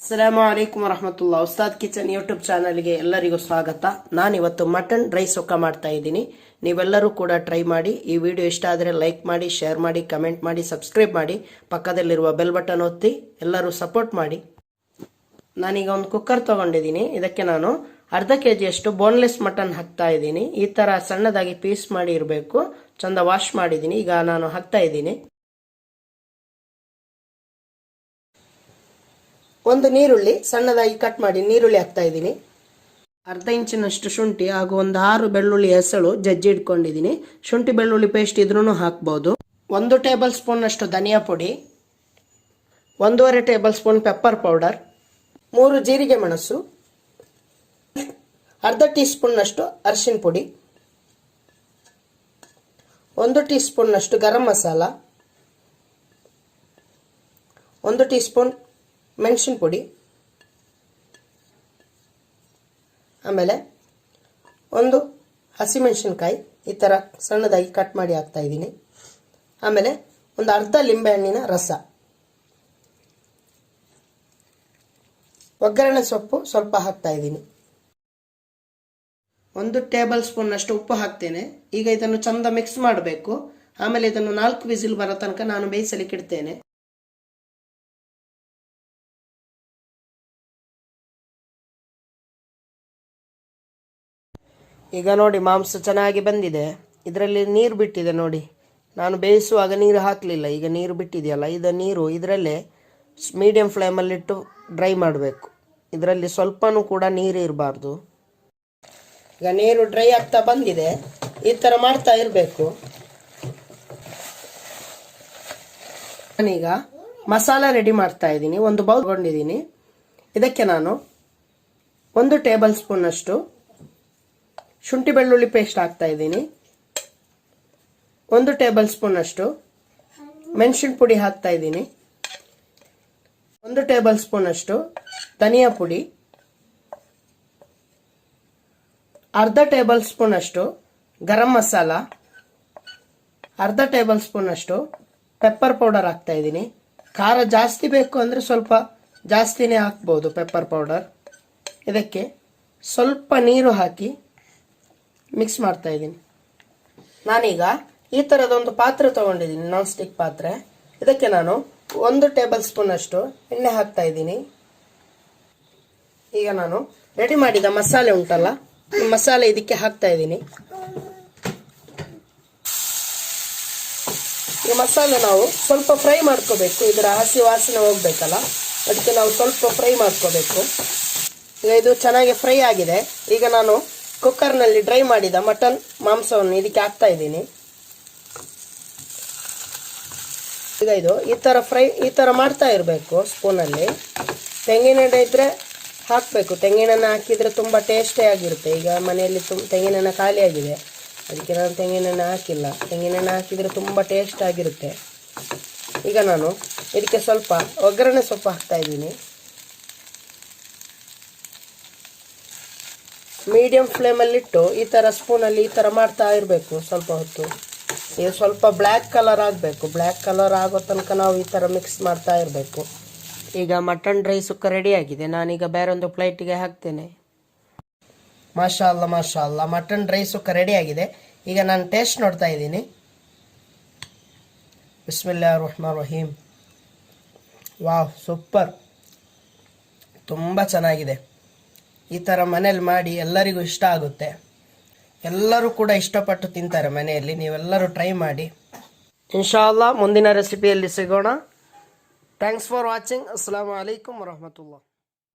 ಅಸ್ಸಲಾಮು ಅಲೈಕುಂ ವರಹಮತುಲ್ಲಾ. Ustad kitchen YouTube ಚಾನಲ್ಗೆ ಎಲ್ಲರಿಗೂ ಸ್ವಾಗತ. ನಾನಿವತ್ತು ಮಟನ್ ಡ್ರೈ ಸುಕ್ಕ ಮಾಡ್ತಾ ಇದ್ದೀನಿ. ನೀವೆಲ್ಲರೂ ಕೂಡ ಟ್ರೈ ಮಾಡಿ. ಈ ವಿಡಿಯೋ ಇಷ್ಟ ಆದರೆ ಲೈಕ್ ಮಾಡಿ, ಶೇರ್ ಮಾಡಿ, ಕಮೆಂಟ್ ಮಾಡಿ, ಸಬ್ಸ್ಕ್ರೈಬ್ ಮಾಡಿ, ಪಕ್ಕದಲ್ಲಿರುವ ಬೆಲ್ ಬಟನ್ ಒತ್ತಿ ಎಲ್ಲರೂ ಸಪೋರ್ಟ್ ಮಾಡಿ. ನಾನೀಗ ಒಂದು ಕುಕ್ಕರ್ ತಗೊಂಡಿದ್ದೀನಿ. ಇದಕ್ಕೆ ನಾನು ಅರ್ಧ ಕೆಜಿಯಷ್ಟು ಬೋನ್ಲೆಸ್ ಮಟನ್ ಹಾಕ್ತಾ ಇದ್ದೀನಿ. ಈ ತರ ಸಣ್ಣದಾಗಿ ಪೀಸ್ ಮಾಡಿ ಇರಬೇಕು. ಚಂದ ವಾಶ್ ಮಾಡಿದ್ದೀನಿ. ಈಗ ನಾನು ಹಾಕ್ತಾ ಇದ್ದೀನಿ. ಒಂದು ನೀರುಳ್ಳಿ ಸಣ್ಣದಾಗಿ ಕಟ್ ಮಾಡಿ ನೀರುಳ್ಳಿ ಹಾಕ್ತಾ ಇದ್ದೀನಿ. ಅರ್ಧ ಇಂಚಿನಷ್ಟು ಶುಂಠಿ ಹಾಗೂ ಒಂದು 6 ಬೆಳ್ಳುಳ್ಳಿ ಹೆಸಳು ಜಜ್ಜಿ ಇಟ್ಕೊಂಡಿದ್ದೀನಿ. ಶುಂಠಿ ಬೆಳ್ಳುಳ್ಳಿ ಪೇಸ್ಟ್ ಇದ್ರೂ ಹಾಕ್ಬೋದು. 1 ಟೇಬಲ್ ಸ್ಪೂನ್ ಅಷ್ಟು ಧನಿಯಾ ಪುಡಿ, 1.5 ಟೇಬಲ್ ಸ್ಪೂನ್ ಪೆಪ್ಪರ್ ಪೌಡರ್, 3 ಜೀರಿಗೆ ಮೆಣಸು, ಅರ್ಧ ಟೀ ಸ್ಪೂನ್ ಅಷ್ಟು ಅರಿಶಿನ ಪುಡಿ, 1 ಟೀ ಸ್ಪೂನ್ ಅಷ್ಟು ಗರಂ ಮಸಾಲ, 1 ಟೀ ಸ್ಪೂನ್ ಮೆಣಸಿನ ಪುಡಿ, ಆಮೇಲೆ ಒಂದು ಹಸಿಮೆಣಸಿನಕಾಯಿ ಈ ಥರ ಸಣ್ಣದಾಗಿ ಕಟ್ ಮಾಡಿ ಹಾಕ್ತಾ ಇದ್ದೀನಿ. ಆಮೇಲೆ ಒಂದು ಅರ್ಧ ಲಿಂಬೆಹಣ್ಣಿನ ರಸ, ಒಗ್ಗರಣೆ ಸೊಪ್ಪು ಸ್ವಲ್ಪ ಹಾಕ್ತಾ ಇದ್ದೀನಿ. 1 ಟೇಬಲ್ ಸ್ಪೂನ್ ಅಷ್ಟು ಉಪ್ಪು ಹಾಕ್ತೇನೆ. ಈಗ ಇದನ್ನು ಚಂದ ಮಿಕ್ಸ್ ಮಾಡಬೇಕು. ಆಮೇಲೆ ಇದನ್ನು 4 ವಿಸಿಲ್ ಬರೋ ತನಕ ನಾನು ಬೇಯಿಸಲಿಕ್ಕೆ ಇಡ್ತೇನೆ. ಈಗ ನೋಡಿ ಮಾಂಸ ಚೆನ್ನಾಗಿ ಬಂದಿದೆ. ಇದರಲ್ಲಿ ನೀರು ಬಿಟ್ಟಿದೆ ನೋಡಿ. ನಾನು ಬೇಯಿಸುವಾಗ ನೀರು ಹಾಕಲಿಲ್ಲ. ಈಗ ನೀರು ಬಿಟ್ಟಿದೆಯಲ್ಲ, ನೀರು ಇದರಲ್ಲೇ ಮೀಡಿಯಂ ಫ್ಲೇಮಲ್ಲಿಟ್ಟು ಡ್ರೈ ಮಾಡಬೇಕು. ಇದರಲ್ಲಿ ಸ್ವಲ್ಪನೂ ಕೂಡ ನೀರು ಇರಬಾರ್ದು. ಈಗ ನೀರು ಡ್ರೈ ಆಗ್ತಾ ಬಂದಿದೆ. ಈ ಥರ ಮಾಡ್ತಾ ಇರಬೇಕು. ನಾನೀಗ ಮಸಾಲ ರೆಡಿ ಮಾಡ್ತಾ ಇದ್ದೀನಿ. ಒಂದು ಬೌಲ್ ತಗೊಂಡಿದ್ದೀನಿ. ಇದಕ್ಕೆ ನಾನು 1 ಟೇಬಲ್ ಸ್ಪೂನ್ ಅಷ್ಟು ಶುಂಠಿ ಬೆಳ್ಳುಳ್ಳಿ ಪೇಸ್ಟ್ ಹಾಕ್ತಾ ಇದ್ದೀನಿ. 1 ಟೇಬಲ್ ಸ್ಪೂನ್ ಅಷ್ಟು ಮೆಣಸಿನ ಪುಡಿ ಹಾಕ್ತಾ ಇದ್ದೀನಿ. 1 ಟೇಬಲ್ ಸ್ಪೂನ್ ಅಷ್ಟು ಧನಿಯಾ ಪುಡಿ, ಅರ್ಧ ಟೇಬಲ್ ಸ್ಪೂನ್ ಅಷ್ಟು ಗರಂ ಮಸಾಲ, ಅರ್ಧ ಟೇಬಲ್ ಸ್ಪೂನ್ ಅಷ್ಟು ಪೆಪ್ಪರ್ ಪೌಡರ್ ಹಾಕ್ತಾ ಇದ್ದೀನಿ. ಖಾರ ಜಾಸ್ತಿ ಬೇಕು ಅಂದರೆ ಸ್ವಲ್ಪ ಜಾಸ್ತಿನೇ ಹಾಕ್ಬೋದು ಪೆಪ್ಪರ್ ಪೌಡರ್. ಇದಕ್ಕೆ ಸ್ವಲ್ಪ ನೀರು ಹಾಕಿ ಮಿಕ್ಸ್ ಮಾಡ್ತಾ ಇದ್ದೀನಿ. ನಾನೀಗ ಈ ಥರದೊಂದು ಪಾತ್ರೆ ತಗೊಂಡಿದ್ದೀನಿ, ನಾನ್ ಸ್ಟಿಕ್ ಪಾತ್ರೆ. ಇದಕ್ಕೆ ನಾನು 1 ಟೇಬಲ್ ಸ್ಪೂನ್ ಅಷ್ಟು ಎಣ್ಣೆ ಹಾಕ್ತಾ ಇದ್ದೀನಿ. ಈಗ ನಾನು ರೆಡಿ ಮಾಡಿದ ಮಸಾಲೆ ಉಂಟಲ್ಲ, ಈ ಮಸಾಲೆ ಇದಕ್ಕೆ ಹಾಕ್ತಾ ಇದ್ದೀನಿ. ಈ ಮಸಾಲೆ ನಾವು ಸ್ವಲ್ಪ ಫ್ರೈ ಮಾಡ್ಕೋಬೇಕು. ಇದರ ಹಸಿ ವಾಸನೆ ಹೋಗ್ಬೇಕಲ್ಲ, ಅದಕ್ಕೆ ನಾವು ಸ್ವಲ್ಪ ಫ್ರೈ ಮಾಡ್ಕೋಬೇಕು. ಈಗ ಇದು ಚೆನ್ನಾಗಿ ಫ್ರೈ ಆಗಿದೆ. ಈಗ ನಾನು ಕುಕ್ಕರ್ನಲ್ಲಿ ಡ್ರೈ ಮಾಡಿದ ಮಟನ್ ಮಾಂಸವನ್ನು ಇದಕ್ಕೆ ಹಾಕ್ತಾ ಇದ್ದೀನಿ. ಈಗ ಇದು ಈ ಥರ ಮಾಡ್ತಾ ಇರಬೇಕು ಸ್ಪೂನಲ್ಲಿ. ತೆಂಗಿನೆಣ್ಣೆ ಇದ್ರೆ ಹಾಕಬೇಕು. ತೆಂಗಿನೆಣ್ಣೆ ಹಾಕಿದರೆ ತುಂಬ ಟೇಸ್ಟೇ ಆಗಿರುತ್ತೆ. ಈಗ ಮನೆಯಲ್ಲಿ ತೆಂಗಿನೆಣ್ಣೆ ಖಾಲಿ ಆಗಿದೆ, ಅದಕ್ಕೆ ನಾನು ತೆಂಗಿನೆಣ್ಣೆ ಹಾಕಿಲ್ಲ. ತೆಂಗಿನೆಣ್ಣೆ ಹಾಕಿದರೆ ತುಂಬ ಟೇಸ್ಟ್ ಆಗಿರುತ್ತೆ. ಈಗ ನಾನು ಇದಕ್ಕೆ ಸ್ವಲ್ಪ ಒಗ್ಗರಣೆ ಸೊಪ್ಪು ಹಾಕ್ತಾ ಇದ್ದೀನಿ. ಮೀಡಿಯಂ ಫ್ಲೇಮಲ್ಲಿಟ್ಟು ಈ ಥರ ಸ್ಪೂನಲ್ಲಿ ಈ ಥರ ಮಾಡ್ತಾ ಇರಬೇಕು ಸ್ವಲ್ಪ ಹೊತ್ತು. ಇದು ಸ್ವಲ್ಪ ಬ್ಲ್ಯಾಕ್ ಕಲರ್ ಆಗಬೇಕು. ಬ್ಲ್ಯಾಕ್ ಕಲರ್ ಆಗೋ ತನಕ ನಾವು ಈ ಥರ ಮಿಕ್ಸ್ ಮಾಡ್ತಾ ಇರಬೇಕು. ಈಗ ಮಟನ್ ಡ್ರೈ ಸುಕ್ಕ ರೆಡಿ ಆಗಿದೆ. ನಾನೀಗ ಬೇರೊಂದು ಪ್ಲೇಟಿಗೆ ಹಾಕ್ತೇನೆ. ಮಾಶಾ ಅಲ್ಲ ಮಟನ್ ಡ್ರೈ ಸುಕ್ಕ ರೆಡಿ ಆಗಿದೆ. ಈಗ ನಾನು ಟೇಸ್ಟ್ ನೋಡ್ತಾ ಇದ್ದೀನಿ. ಬಿಸ್ಮಿಲ್ಲಾಹಿರ್ ರಹ್ಮಾನಿರ್ ರಹೀಮ್. ವಾವ್, ಸೂಪರ್, ತುಂಬ ಚೆನ್ನಾಗಿದೆ. ಈ ಥರ ಮನೇಲಿ ಮಾಡಿ ಎಲ್ಲರಿಗೂ ಇಷ್ಟ ಆಗುತ್ತೆ. ಎಲ್ಲರೂ ಕೂಡ ಇಷ್ಟಪಟ್ಟು ತಿಂತಾರೆ ಮನೆಯಲ್ಲಿ. ನೀವೆಲ್ಲರೂ ಟ್ರೈ ಮಾಡಿ. ಇನ್ಶಾ ಅಲ್ಲಾ ಮುಂದಿನ ರೆಸಿಪಿಯಲ್ಲಿ ಸಿಗೋಣ. Thanks for watching. ಅಸ್ಸಲಾಮು ಅಲೈಕುಂ ವರಹಮತುಲ್ಲಾ.